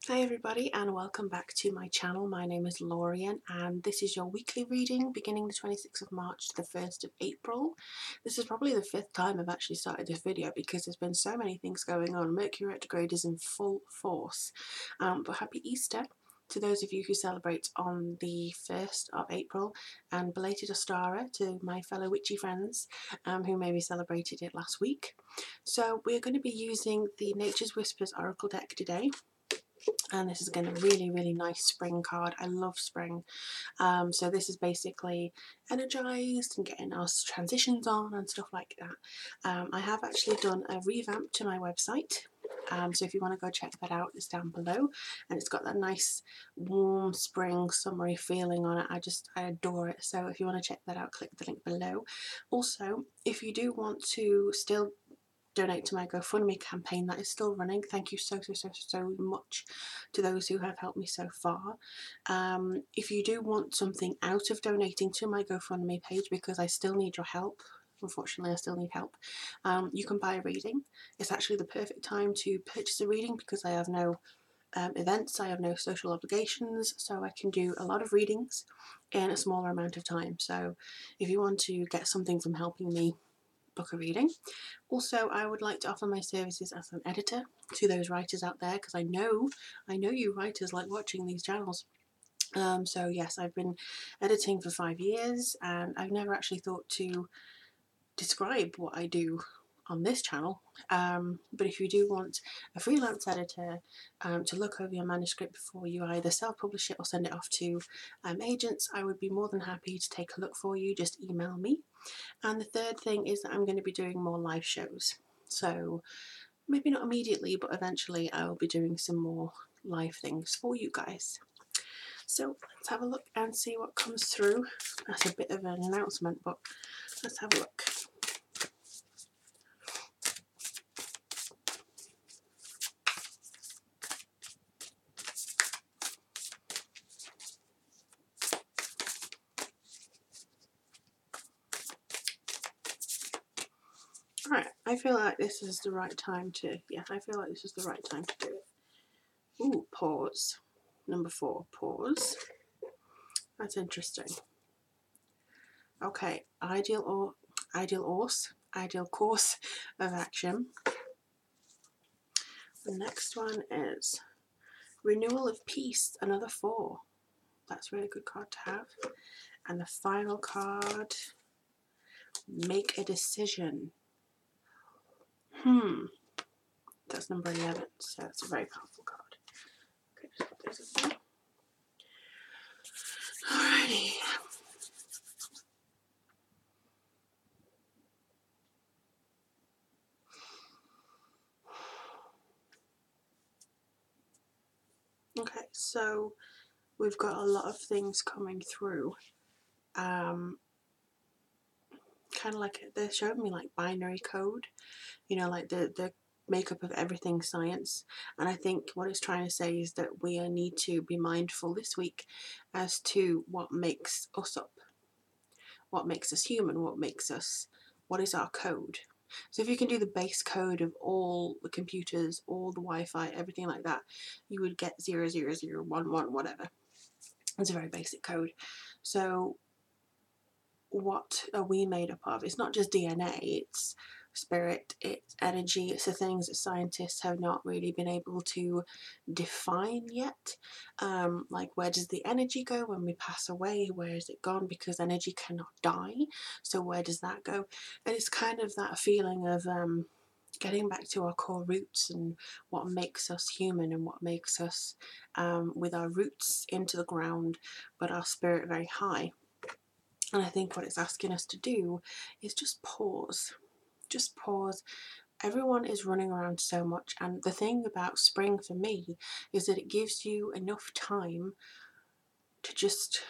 Hi everybody and welcome back to my channel. My name is Lorien and this is your weekly reading beginning the 26th of March to the 1st of April. This is probably the 5th time I've actually started this video because there's been so many things going on. Mercury retrograde is in full force. But happy Easter to those of you who celebrate on the 1st of April, and belated Ostara to my fellow witchy friends who maybe celebrated it last week. So we're going to be using the Nature's Whispers Oracle deck today. And this is again a really nice spring card. I love spring. So this is basically energized and getting us transitions on and stuff like that. I have actually done a revamp to my website. So if you want to go check that out, it's down below, and it's got that nice warm spring summery feeling on it. I adore it. So if you want to check that out, click the link below. Also, if you do want to still donate to my GoFundMe campaign, that is still running. Thank you so much to those who have helped me so far. If you do want something out of donating to my GoFundMe page, because I still need your help, unfortunately I still need help, you can buy a reading. It's actually the perfect time to purchase a reading because I have no events, I have no social obligations, so I can do a lot of readings in a smaller amount of time. So if you want to get something from helping me book a reading. Also, I would like to offer my services as an editor to those writers out there, because I know you writers like watching these channels. So yes, I've been editing for 5 years and I've never actually thought to describe what I do on this channel, but if you do want a freelance editor to look over your manuscript before you either self-publish it or send it off to agents, I would be more than happy to take a look for you. Just email me. And the third thing is that I'm going to be doing more live shows. So maybe not immediately, but eventually I will be doing some more live things for you guys. So let's have a look and see what comes through. That's a bit of an announcement, but let's have a look. Alright, I feel like this is the right time to, I feel like this is the right time to do it. Ooh, pause. Number 4, pause. That's interesting. Okay, ideal course of action. The next one is renewal of peace, another 4. That's a really good card to have. And the final card, make a decision. That's number 11, so it's a very powerful card. Okay, just put those in there. Alrighty. Okay, so we've got a lot of things coming through. Kind of like they're showing me like binary code, you know, like the makeup of everything science. And I think what it's trying to say is that we need to be mindful this week as to what makes us up, what makes us human, what is our code. So if you can do the base code of all the computers, all the Wi-Fi, everything like that, you would get 00011 whatever. It's a very basic code. So what are we made up of? It's not just DNA, it's spirit, it's energy, it's the things that scientists have not really been able to define yet. Like, where does the energy go when we pass away? Where is it gone? Because energy cannot die, so where does that go? And it's kind of that feeling of getting back to our core roots and what makes us human and what makes us with our roots into the ground but our spirit very high. And I think what it's asking us to do is just pause. Just pause. Everyone is running around so much, and the thing about spring for me is that it gives you enough time to just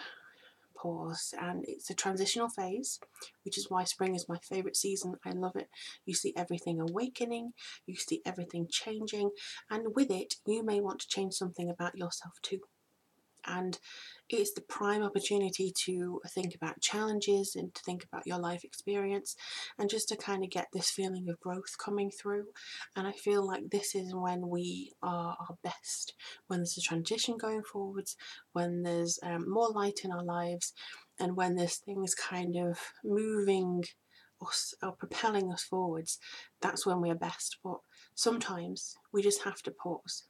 pause. And it's a transitional phase, which is why spring is my favourite season. I love it. You see everything awakening, you see everything changing, and with it you may want to change something about yourself too. And it's the prime opportunity to think about challenges and to think about your life experience and just to kind of get this feeling of growth coming through. And I feel like this is when we are our best, when there's a transition going forwards, when there's more light in our lives, and when there's things kind of moving us or propelling us forwards. That's when we're best. But sometimes we just have to pause,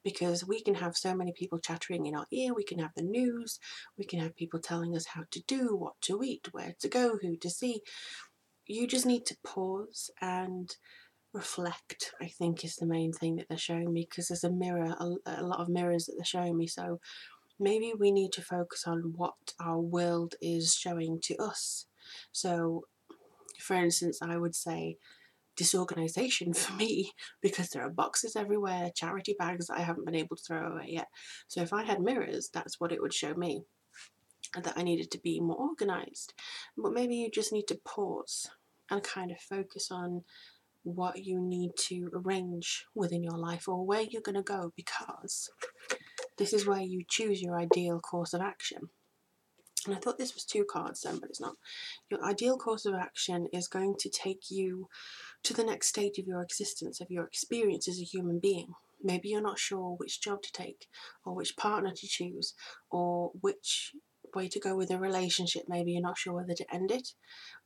because we can have so many people chattering in our ear. We can have the news, we can have people telling us how to do, what to eat, where to go, who to see. You just need to pause and reflect, I think, is the main thing that they're showing me, because there's a mirror, a lot of mirrors that they're showing me. So maybe we need to focus on what our world is showing to us. So for instance, I would say disorganization for me, because there are boxes everywhere, charity bags that I haven't been able to throw away yet. So if I had mirrors, that's what it would show me, that I needed to be more organized. But maybe you just need to pause and kind of focus on what you need to arrange within your life, or where you're going to go, because this is where you choose your ideal course of action. And I thought this was 2 cards then, but it's not. Your ideal course of action is going to take you to the next stage of your existence, of your experience as a human being. Maybe you're not sure which job to take, or which partner to choose, or which way to go with a relationship. Maybe you're not sure whether to end it,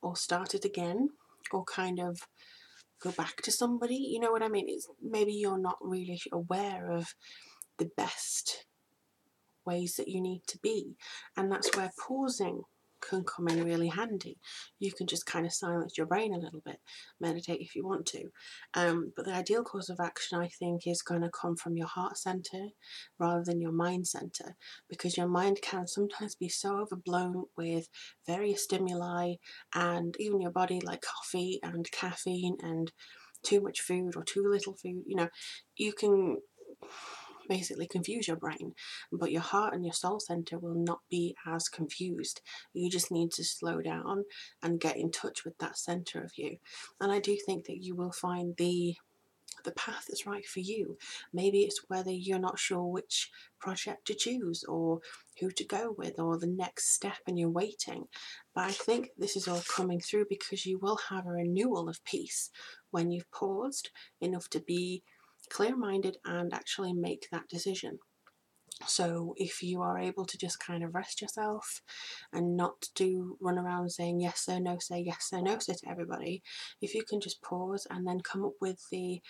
or start it again, or kind of go back to somebody. You know what I mean? It's maybe you're not really aware of the best ways that you need to be, and that's where pausing can come in really handy. You can just kind of silence your brain a little bit, meditate if you want to, but the ideal course of action, I think, is going to come from your heart center rather than your mind center, because your mind can sometimes be so overblown with various stimuli, and even your body, like coffee and caffeine and too much food or too little food. You can basically confuse your brain, but your heart and your soul center will not be as confused. You just need to slow down and get in touch with that center of you, and I do think that you will find the path that's right for you. Maybe it's whether you're not sure which project to choose, or who to go with, or the next step, and you're waiting. But I think this is all coming through because you will have a renewal of peace when you've paused enough to be clear-minded and actually make that decision. So if you are able to just kind of rest yourself and not run around saying yes, so no, say yes, so no, say to everybody, if you can just pause and then come up with the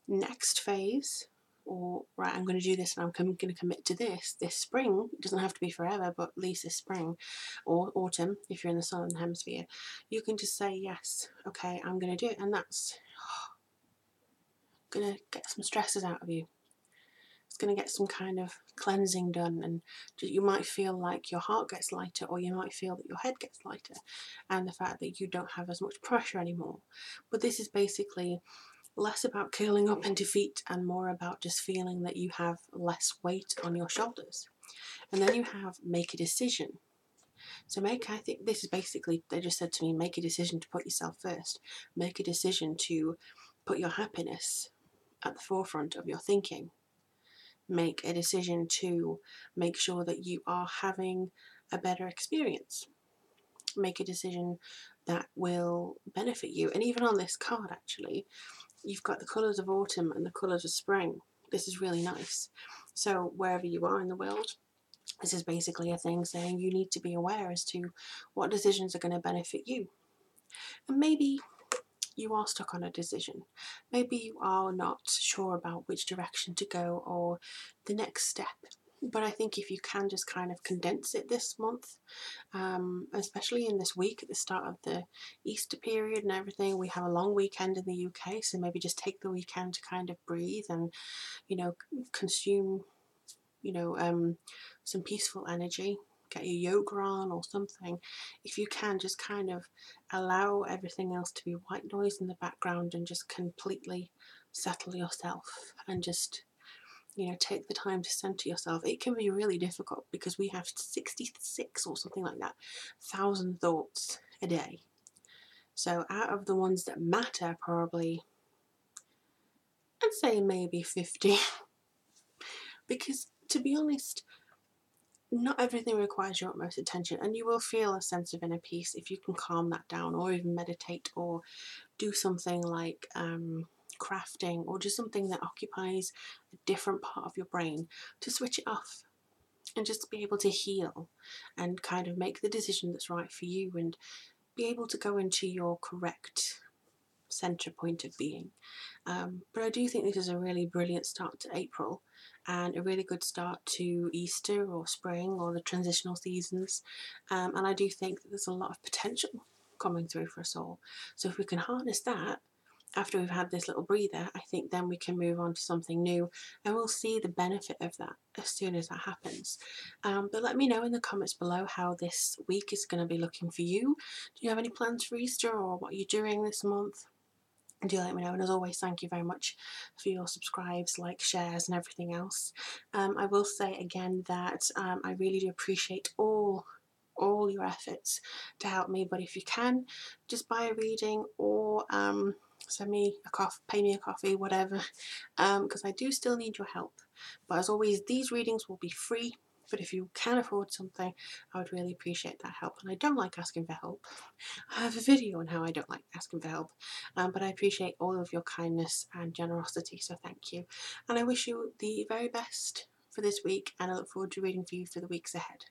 next phase, or right, I'm going to do this and I'm going to commit to this spring. It doesn't have to be forever, but at least this spring or autumn, if you're in the southern hemisphere, you can just say yes, okay, I'm going to do it, and that's going to get some stresses out of you. It's going to get some kind of cleansing done, and you might feel like your heart gets lighter, or you might feel that your head gets lighter, and the fact that you don't have as much pressure anymore. But this is basically less about curling up in defeat and more about just feeling that you have less weight on your shoulders. And then you have make a decision. So I think this is basically, they just said to me, make a decision to put yourself first. Make a decision to put your happiness at the forefront of your thinking. Make a decision to make sure that you are having a better experience. Make a decision that will benefit you. And even on this card, actually, you've got the colours of autumn and the colours of spring. This is really nice. So wherever you are in the world, this is basically a thing saying you need to be aware as to what decisions are going to benefit you. And maybe you are stuck on a decision. Maybe you are not sure about which direction to go or the next step. But I think if you can just kind of condense it this month, especially in this week at the start of the Easter period and everything, we have a long weekend in the UK, so maybe just take the weekend to kind of breathe and, consume, some peaceful energy, get your yoga on or something. If you can, just kind of allow everything else to be white noise in the background and just completely settle yourself and just take the time to center yourself. It can be really difficult because we have 66 or something like that 1,000 thoughts a day. So out of the ones that matter, probably I'd say maybe 50. Because to be honest, not everything requires your utmost attention, and you will feel a sense of inner peace if you can calm that down, or even meditate, or do something like crafting, or just something that occupies a different part of your brain, to switch it off and just be able to heal and kind of make the decision that's right for you, and be able to go into your correct centre point of being. But I do think this is a really brilliant start to April, and a really good start to Easter or spring or the transitional seasons. And I do think that there's a lot of potential coming through for us all. So if we can harness that after we've had this little breather, I think then we can move on to something new, and we'll see the benefit of that as soon as that happens. But let me know in the comments below how this week is going to be looking for you. Do you have any plans for Easter, or what are you doing this month? Do let me know, and as always, thank you very much for your subscribes, likes, shares and everything else. I will say again that I really do appreciate all your efforts to help me, but if you can, just buy a reading, or send me a coffee, pay me a coffee, whatever, because I do still need your help. But as always, these readings will be free, but if you can afford something, I would really appreciate that help. And I don't like asking for help. I have a video on how I don't like asking for help, but I appreciate all of your kindness and generosity, so thank you. And I wish you the very best for this week, and I look forward to reading for you for the weeks ahead.